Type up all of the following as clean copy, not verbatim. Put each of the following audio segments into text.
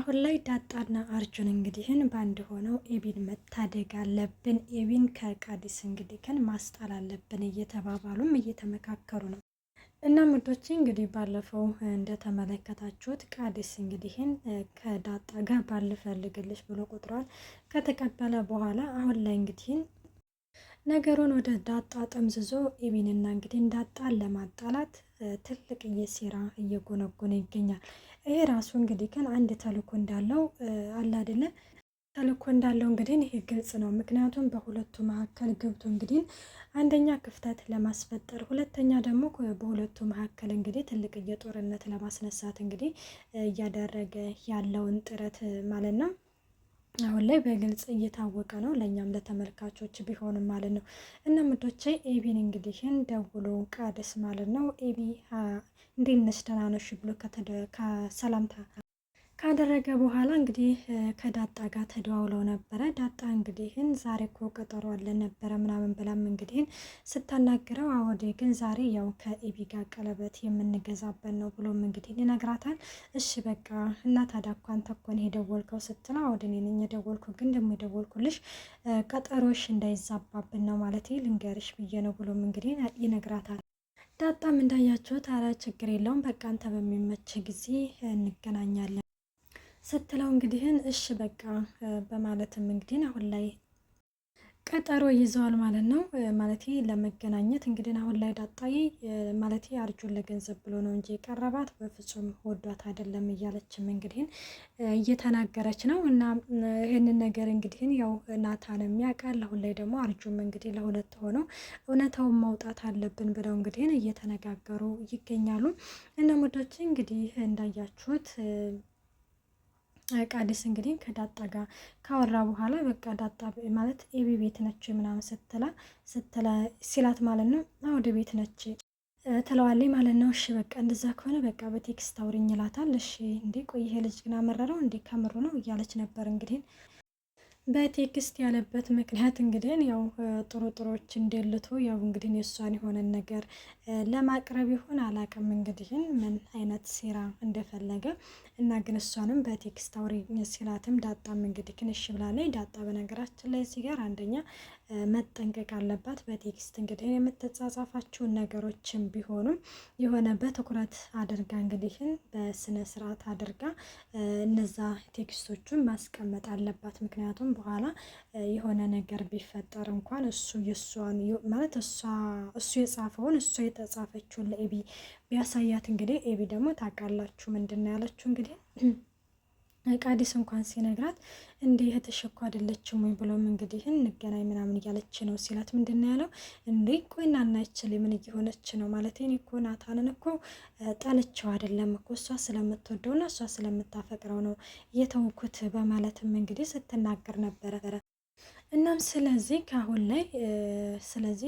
አሁን ላይ ዳጣና አርጁን እንግዲህን ባንድ ሆነው ኤቢን መታደግ አለብን፣ ኤቢን ከቃዲስ እንግዲህን ማስጣል አለብን እየተባባሉም እየተመካከሩ ነው። እና ምርጦቼ እንግዲህ ባለፈው እንደተመለከታችሁት ቃዲስ እንግዲህን ከዳጣ ጋር ባልፈልግልሽ ብሎ ቁጥሯን ከተቀበለ በኋላ አሁን ላይ እንግዲህን ነገሩን ወደ ዳጣ ጠምዝዞ ኤቢንና እንግዲህ ዳጣን ለማጣላት ትልቅ ሴራ እየጎነጎነ ይገኛል። ይሄ ራሱ እንግዲህ ግን አንድ ተልእኮ እንዳለው አለ አይደለ? ተልእኮ እንዳለው እንግዲህ ይሄ ግልጽ ነው። ምክንያቱም በሁለቱ መካከል ገብቶ እንግዲህ አንደኛ ክፍተት ለማስፈጠር፣ ሁለተኛ ደግሞ በሁለቱ መካከል እንግዲህ ትልቅ ጦርነት ለማስነሳት እንግዲህ እያደረገ ያለውን ጥረት ማለት ነው አሁን ላይ በግልጽ እየታወቀ ነው፣ ለእኛም ለተመልካቾች ቢሆንም ማለት ነው። እና ምዶቼ ኤቢን እንግዲህን ደውሎ ቃዲስ ማለት ነው ኤቢ እንዴት ነሽ ደህና ነሽ ብሎ ከሰላምታ ካደረገ በኋላ እንግዲህ ከዳጣ ጋር ተደዋውለው ነበረ። ዳጣ እንግዲህን ዛሬ እኮ ቀጠሮ አለን ነበረ ምናምን ብላም እንግዲህን ስታናግረው አወዴ ግን ዛሬ ያው ከኤቢ ጋር ቀለበት የምንገዛበት ነው ብሎም እንግዲህ ይነግራታል። እሺ በቃ እና ታዲያ እኮ አንተ እኮ ነው የደወልከው ስትለው አወዴ እኔ ነኝ የደወልኩ፣ ግን ደግሞ የደወልኩልሽ ቀጠሮሽ እንዳይዛባብን ነው ማለት ልንገርሽ ብዬ ነው ብሎም እንግዲህ ይነግራታል። ዳጣም እንዳያችሁት ኧረ ችግር የለውም በቃ አንተ በሚመች ጊዜ እንገናኛለን ስትለው እንግዲህን እሺ በቃ በማለትም እንግዲህ አሁን ላይ ቀጠሮ ይዘዋል ማለት ነው። ማለት ለመገናኘት እንግዲህ አሁን ላይ ዳጣዬ ማለት አርጁን ለገንዘብ ብሎ ነው እንጂ የቀረባት በፍጹም ወዷት አይደለም እያለችም እንግዲህ እየተናገረች ነው። እና ይህንን ነገር እንግዲህ ያው ናታን የሚያውቃል። አሁን ላይ ደግሞ አርጁም እንግዲህ ለሁለት ሆነው እውነታውን ማውጣት አለብን ብለው እንግዲህ እየተነጋገሩ ይገኛሉ። እና ሙዶች እንግዲህ እንዳያችሁት ቃዲስ እንግዲህ ከዳጣ ጋር ካወራ በኋላ በቃ ዳጣ ማለት ኤቢ ቤት ነች ምናምን ሲላት ማለት ነው ወደ ቤት ነች ትለዋለች ማለት ነው። እሺ በቃ እንደዛ ከሆነ በቃ በቴክስት አውሪኝ ይላታል። እሺ እንዴ ቆይ ይሄ ልጅ ግን አመረረው እንዴ ከምሩ ነው እያለች ነበር እንግዲህ በቴክስት ያለበት ምክንያት እንግዲህ ያው ጥሩ ጥሮች እንደልቶ ያው እንግዲህ የእሷን የሆነን ነገር ለማቅረብ ይሆን አላቅም እንግዲህ ምን አይነት ሴራ እንደፈለገ እና ግን እሷንም በቴክስት አውሪ ሲላትም ዳጣም እንግዲህ ክንሽ ብላለች። ዳጣ በነገራችን ላይ እዚህ ጋር አንደኛ መጠንቀቅ አለባት። በቴክስት እንግዲህ የምትጻጻፋቸውን ነገሮችን ቢሆኑም የሆነ በትኩረት አድርጋ እንግዲህ በስነ ስርዓት አድርጋ እነዛ ቴክስቶቹን ማስቀመጥ አለባት። ምክንያቱም በኋላ የሆነ ነገር ቢፈጠር እንኳን እሱ የሷን ማለት እሱ የጻፈውን እሱ የተጻፈችውን ለኤቢ ቢያሳያት እንግዲህ ኤቢ ደግሞ ታውቃላችሁ ምንድን ነው ያለችው እንግዲህ ቃዲስ እንኳን ሲነግራት እንዴ እህትሽ እኮ አይደለችም ወይ ብሎም እንግዲህ እንገናኝ ምናምን እያለች ነው ሲላት ምንድን ነው ያለው እንዴ ቆይና እናይችል ምን እየሆነች ነው ማለት እኔ እኮ ናታንን እኮ ጠልቼው አይደለም እኮ እሷ ስለምትወደውና እሷ ስለምታፈቅረው ነው የተውኩት በማለትም እንግዲህ ስትናገር ነበረ። እናም ስለዚህ ከአሁን ላይ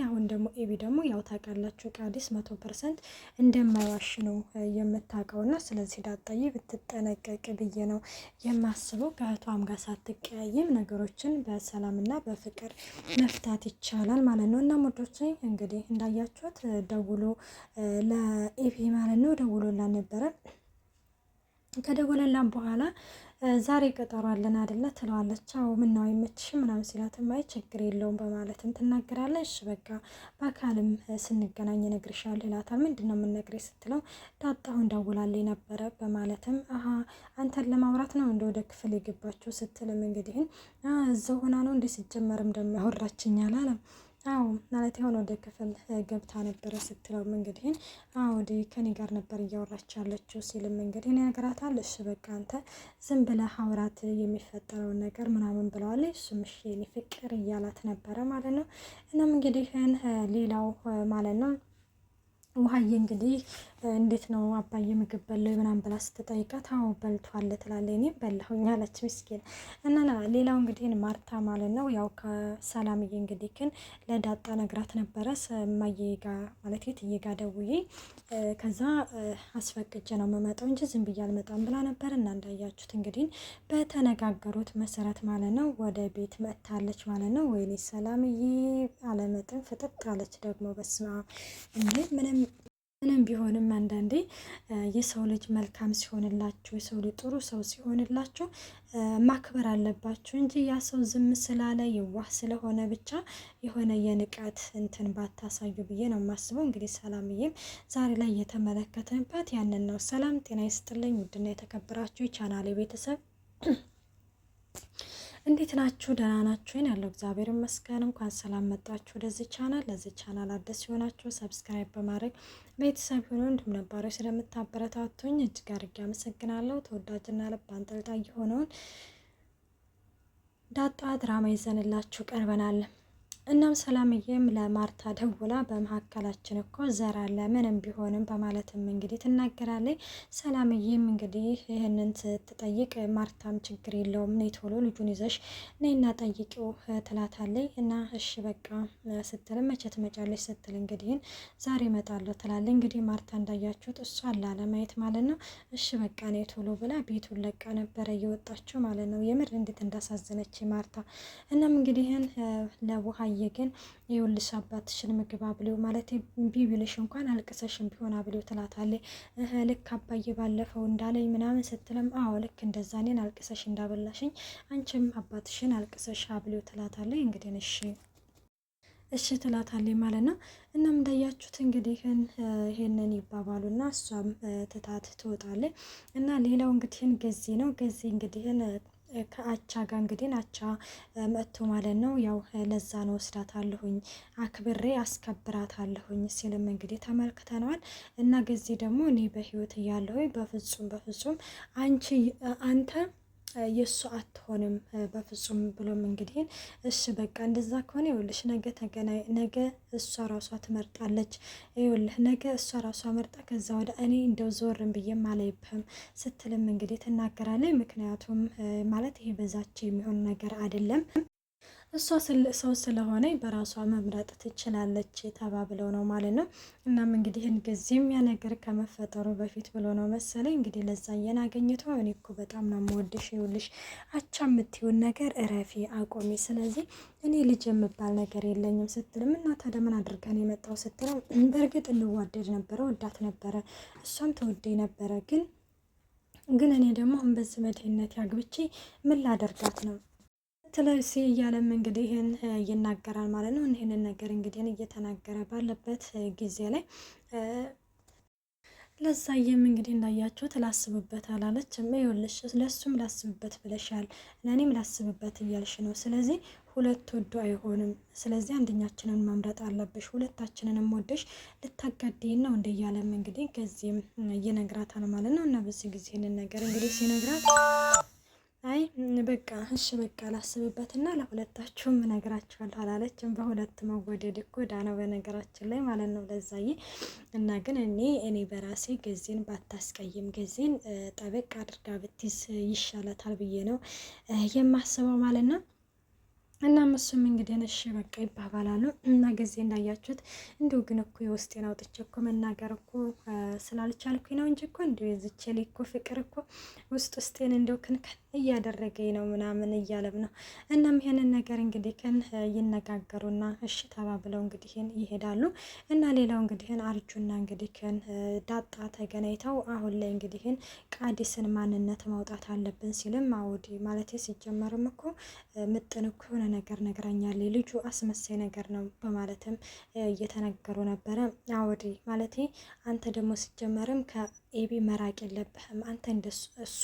አሁን ደግሞ ኤቢ ደግሞ ያው ታውቃላችሁ ቃዲስ 100% እንደማይዋሽ ነው የምታውቀውና ስለዚህ ዳጣዬ ብትጠነቀቅ ብዬ ነው የማስበው። ከእህቷም ጋር ሳትቀያይም ነገሮችን በሰላምና በፍቅር መፍታት ይቻላል ማለት ነው። እና ሞዶች እንግዲህ እንዳያችሁት ደውሎ ለኤቢ ማለት ነው ደውሎላን ነበረ። ከደወለላን በኋላ ዛሬ ቀጠሮ አለን አይደለ ትለዋለች። አዎ ምነው አይመችሽም ምናምን ሲላትም አይ ችግር የለውም በማለትም ትናገራለች። በቃ በአካልም ስንገናኝ እነግርሻለሁ ይላታል። ምንድነው የምንነግርሽ ስትለው ዳጣሁን ደውላልኝ ነበረ በማለትም አንተን ለማውራት ነው እንደ ወደ ክፍል የገባችው ስትልም እንግዲህ እዛው ሆና ነው እንደ ሲጀመርም ደግሞ ያወራችኝ አላለም። አዎ ማለት የሆነ ወደ ክፍል ገብታ ነበረ ስትለውም እንግዲህ ወደ ከኔ ጋር ነበር እያወራች ያለችው ሲልም እንግዲህ ይነግራታል። እሺ በቃ አንተ ዝም ብለህ አውራት የሚፈጠረውን ነገር ምናምን ብለዋለች። እሱም እሺ የኔ ፍቅር እያላት ነበረ ማለት ነው። እናም እንግዲህ ሌላው ማለት ነው ውሃዬ እንግዲህ እንዴት ነው አባዬ ምግብ በለው ምናምን ብላ ስትጠይቃት አዎ በልቷል ትላለች። እኔም በላሁኝ አለች ምስኪን። እና ሌላው እንግዲህ ማርታ ማለት ነው ያው ከሰላምዬ እንግዲህ ግን ለዳጣ ነግራት ነበረ እማዬ ጋር ማለት የትዬ ጋር ደውዬ ከዛ አስፈቅጄ ነው የምመጣው እንጂ ዝም ብዬ አልመጣም ብላ ነበር። እና እንዳያችሁት እንግዲህ በተነጋገሩት መሰረት ማለት ነው ወደ ቤት መጥታለች ማለት ነው። ወይኔ ሰላምዬ አለመጠን ፍጥጥ አለች ደግሞ በስመ አብ እንዴ ምንም ምንም ቢሆንም አንዳንዴ የሰው ልጅ መልካም ሲሆንላችሁ የሰው ልጅ ጥሩ ሰው ሲሆንላችሁ ማክበር አለባችሁ እንጂ ያ ሰው ዝም ስላለ የዋህ ስለሆነ ብቻ የሆነ የንቀት እንትን ባታሳዩ ብዬ ነው የማስበው። እንግዲህ ሰላምዬም ዛሬ ላይ እየተመለከተንባት ያንን ነው። ሰላም ጤና ይስጥልኝ ውድና የተከበራችሁ የቻናሌ ቤተሰብ እንዴት ናችሁ? ደህና ናችሁ? ያለው እግዚአብሔር ይመስገን። እንኳን ሰላም መጣችሁ ወደዚህ ቻናል። ለዚህ ቻናል አዲስ ሲሆናችሁ ሰብስክራይብ በማድረግ ቤተሰብ ሆኖ እንዲሁም ነባሮች ስለምታበረታቱኝ እጅግ አድርጌ አመሰግናለሁ። ተወዳጅና ልብ አንጠልጣይ የሆነውን ዳጣ ድራማ ይዘንላችሁ ቀርበናል። እናም ሰላምዬም ለማርታ ደውላ በመካከላችን እኮ ዘር አለ ምንም ቢሆንም በማለትም እንግዲህ ትናገራለች። ሰላምዬም እንግዲህ ይህንን ስትጠይቅ ማርታም ችግር የለውም ነይ ቶሎ ልጁን ይዘሽ ነይና ጠይቂው ትላታለች። እና እሺ በቃ ስትል መቼ ትመጫለች ስትል እንግዲህ ዛሬ እመጣለሁ ትላለች። እንግዲህ ማርታ እንዳያችሁት እሷ ላለማየት ማለት ነው። እሺ በቃ ነይ ቶሎ ብላ ቤቱን ለቃ ነበረ እየወጣችው ማለት ነው። የምር እንዴት እንዳሳዘነች ማርታ። እናም እንግዲህ ለቡሃ ግን ይኸውልሽ አባትሽን ምግብ አብሊው ማለት ቢብልሽ እንኳን አልቅሰሽም ቢሆን አብሊው ትላታለች። ልክ አባዬ ባለፈው እንዳለኝ ምናምን ስትለም አዎ ልክ እንደዛ እኔን አልቅሰሽ እንዳበላሽኝ አንቺም አባትሽን አልቅሰሽ አብሊው ትላታለች። እንግዲህ እሺ ትላታለች ማለት ነው። እናም እንዳያችሁት እንግዲህ ይሄንን ይባባሉና እሷም ትታት ትወጣለች። እና ሌላው እንግዲህ ገዚ ነው። ገዚ እንግዲህ ከአቻ ጋር እንግዲህ አቻ መጥቶ ማለት ነው። ያው ለዛ ነው ወስዳታለሁኝ አክብሬ አስከብራታለሁኝ ሲልም እንግዲህ ተመልክተነዋል። እና ገዚ ደግሞ እኔ በህይወት እያለሁ በፍጹም አንተ የእሱ አትሆንም በፍጹም ብሎም እንግዲህ እሺ በቃ እንደዛ ከሆነ ይኸውልሽ ነገ እሷ ራሷ ትመርጣለች። ይኸውልህ ነገ እሷ ራሷ መርጣ ከዛ ወደ እኔ እንደው ዞርን ብዬም አላይብህም ስትልም እንግዲህ ትናገራለች። ምክንያቱም ማለት ይሄ በዛች የሚሆን ነገር አይደለም። እሷ ሰው ስለሆነ በራሷ መምረጥ ትችላለች ተባብለው ነው ማለት ነው። እናም እንግዲህ ገዚም ያ ነገር ከመፈጠሩ በፊት ብሎ ነው መሰለኝ እንግዲህ ለዛ አገኘቷ እኔ እኮ በጣም ነው የምወድሽ ይኸውልሽ አቻ የምትይውን ነገር እረፊ አቆሚ፣ ስለዚህ እኔ ልጅ የምባል ነገር የለኝም ስትልም እና ታዲያ ምን አድርገን የመጣው ስትለው በእርግጥ እንዋደድ ነበረ ወዳት ነበረ እሷም ተወደኝ ነበረ ግን እኔ ደግሞ በዚህ መድህነት ያግብቼ ምን ላደርጋት ነው ትለሲ እያለም እንግዲህ ይህን ይናገራል ማለት ነው። ይህንን ነገር እንግዲህ እየተናገረ ባለበት ጊዜ ላይ ለዛየም እንግዲህ እንዳያችሁት ላስብበት አላለችም። ይኸውልሽ ለሱም ላስብበት ብለሻል ለእኔም ላስብበት እያልሽ ነው። ስለዚህ ሁለት ወዶ አይሆንም። ስለዚህ አንደኛችንን መምረጥ አለብሽ። ሁለታችንንም ወደሽ ልታጋዴን ነው እንደ እያለም እንግዲህ ከዚህም ይነግራታል ማለት ነው። እና በዚህ ጊዜ ይህንን ነገር እንግዲህ ሲነግራት አይ በቃ እሺ በቃ ላስብበትና ለሁለታችሁም እነግራችኋለሁ አላለችም። በሁለት መወደድ እኮ ዳ ነው በነገራችን ላይ ማለት ነው ለዛዬ። እና ግን እኔ በራሴ ገዜን ባታስቀይም ገዜን ጠበቅ አድርጋ ብትይዝ ይሻላታል ብዬ ነው የማስበው ማለት ነው። እና እሱም እንግዲህ እሺ በቃ ይባባላሉ። እና ጊዜ እንዳያችሁት እንዲሁ ግን እኮ የውስጤን አውጥቼ እኮ መናገር እኮ ስላልቻልኩኝ ነው እንጂ እኮ እንዲሁ የዝቼ ላይ እኮ ፍቅር እኮ ውስጤን እንዲሁ ክንከን እያደረገኝ ነው ምናምን እያለም ነው። እናም ይሄንን ነገር እንግዲህ ይነጋገሩና እሺ ተባብለው እንግዲህ ይሄዳሉ። እና ሌላው እንግዲህ አርጁና እንግዲህ ዳጣ ተገናኝተው አሁን ላይ እንግዲህ ቃዲስን ማንነት ማውጣት አለብን ሲልም አውዲ ማለት ሲጀመርም እኮ ምጥን እኮ የሆነ ነገር ነግራኛለች ልጁ አስመሳይ ነገር ነው በማለትም እየተነገሩ ነበረ። አውዲ ማለት አንተ ደግሞ ሲጀመርም ከኤቢ መራቅ የለብህም አንተ እሱ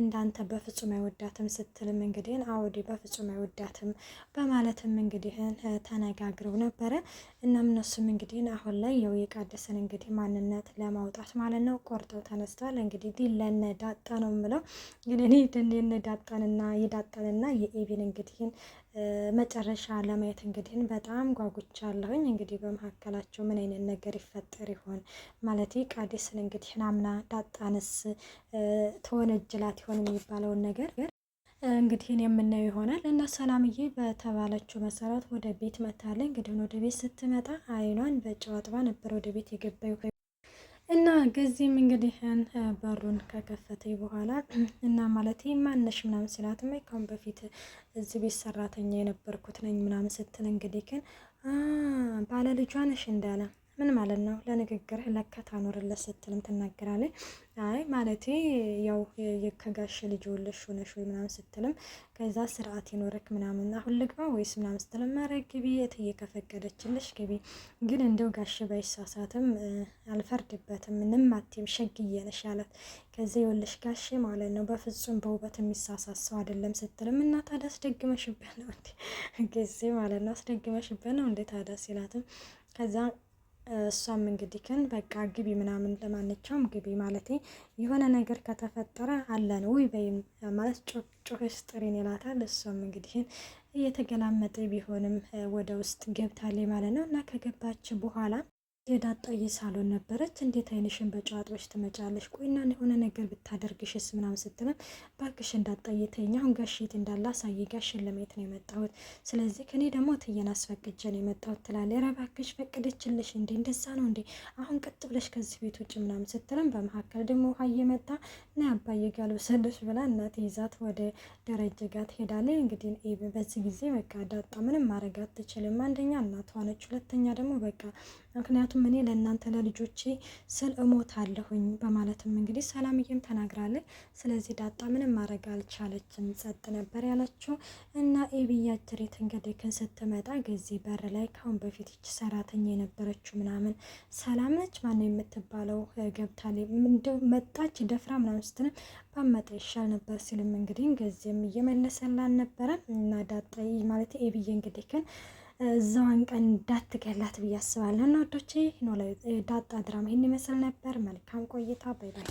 እንዳንተ በፍጹም አይወዳትም ስትልም እንግዲህ አውዲ በፍጹም አይወዳትም በማለትም እንግዲህ ተነጋግረው ነበረ። እናም እነሱም እንግዲህ አሁን ላይ ያው የቃደሰን እንግዲህ ማንነት ለማውጣት ማለት ነው ቆርጠው ተነስተዋል። እንግዲህ ዲለነ ዳጣ ነው የምለው ግን እኔ ደኔነ ዳጣንና የዳጣንና የኤቢን እንግዲህ መጨረሻ ለማየት እንግዲህ በጣም ጓጉቻለሁኝ። እንግዲህ በመካከላቸው ምን አይነት ነገር ይፈጠር ይሆን ማለት ቃዲስን እንግዲህ ናምና ዳጣንስ ተወነጅላት ይሆን የሚባለውን ነገር እንግዲህ የምናየው ይሆናል። እና ሰላምዬ በተባለችው መሰረት ወደ ቤት መታለች። እንግዲህ ወደ ቤት ስትመጣ አይኗን በጨው አጥባ ነበር ወደ ቤት የገባው። እና ገዚህም እንግዲህ በሩን ከከፈተኝ በኋላ እና ማለት ማነሽ ምናምን ስላት ካሁን በፊት እዚህ ቤት ሰራተኛ የነበርኩት ነኝ ምናምን ስትል እንግዲህ ባለ ልጇ ነሽ እንዳለ ምን ማለት ነው? ለንግግርህ ለካ ታኖርለት ስትልም ትናገራለች። አይ ማለቴ ያው ከጋሽ ልጅ ወለሽ ሆነሽ ወይ ምናምን ስትልም ከዛ ስርዓት ይኖርክ ምናምን አሁን ልግባ ወይስ ምናምን ስትልም ኧረ ግቢ እትዬ ከፈቀደችልሽ ግቢ፣ ግን እንደው ጋሽ ባይሳሳትም አልፈርድበትም፣ ምንም አትይም ሸግዬ ነሽ አላት። ከዚህ የወለሽ ጋሽ ማለት ነው በፍጹም በውበት የሚሳሳት ሰው አይደለም ስትልም እና ታዲያ አስደግመሽበት ነው እንዴ ጊዜ ማለት ነው አስደግመሽበት ነው እንዴ ታዲያ ሲላትም ከዛ እሷም እንግዲህ ግን በቃ ግቢ ምናምን ለማንኛውም ግቢ ማለት የሆነ ነገር ከተፈጠረ አለን ውይ በይም ማለት ጮኸሽ ጥሪን ይላታል። እሷም እንግዲህ እየተገላመጠ ቢሆንም ወደ ውስጥ ገብታለች ማለት ነው። እና ከገባች በኋላ የዳጣዬ ሳሎን ነበረች። እንዴት አይንሽን በጨው አጥበሽ ትመጫለሽ? ቆይና የሆነ ነገር ብታደርግሽስ ምናምን ስትለም ባክሽ እንዳጣዬ ተይኝ፣ አሁን ጋሽ የት እንዳለ አሳይ፣ ጋሽን ለማየት ነው የመጣሁት፣ ስለዚህ ከኔ ደግሞ እትዬን አስፈቅጄ ነው የመጣሁት ትላለች። ኧረ እባክሽ ፈቅደችልሽ እንዴ? እንደዛ ነው እንዴ? አሁን ቀጥ ብለሽ ከዚህ ቤት ውጭ ምናምን ስትለም በመካከል ደግሞ ውሃ እየመጣ ና አባዬ ጋር ልውሰድሽ ብላ እናት ይዛት ወደ ደረጀ ጋር ትሄዳለች። እንግዲህ በዚህ ጊዜ በቃ ዳጣ ምንም ማድረግ አትችልም። አንደኛ እናቷ ነች፣ ሁለተኛ ደግሞ በቃ ምክንያቱም እኔ ለእናንተ ለልጆቼ ስል እሞታለሁኝ በማለትም እንግዲህ ሰላምዬም ተናግራለች። ስለዚህ ዳጣ ምንም ማድረግ አልቻለችም፣ ጸጥ ነበር ያለችው። እና ኤቢያጅሬት እንግዲህ ስትመጣ ጊዜ በር ላይ ካሁን በፊት ይች ሰራተኛ የነበረችው ምናምን ሰላም ነች ማነው የምትባለው ገብታለች። እንደው መጣች ደፍራ ምናምን ስትልም ባመጣ ይሻል ነበር ሲልም እንግዲህ ጊዜም እየመለሰላን ነበረ። እና ዳጣ ማለት ኤቢዬ እንግዲህ ግን እዛዋን ቀን እንዳትገላት ብዬ አስባለሁ። እና ወዶቼ ዳጣ ድራማ ይህን ይመስል ነበር። መልካም ቆይታ። ባይ ባይ።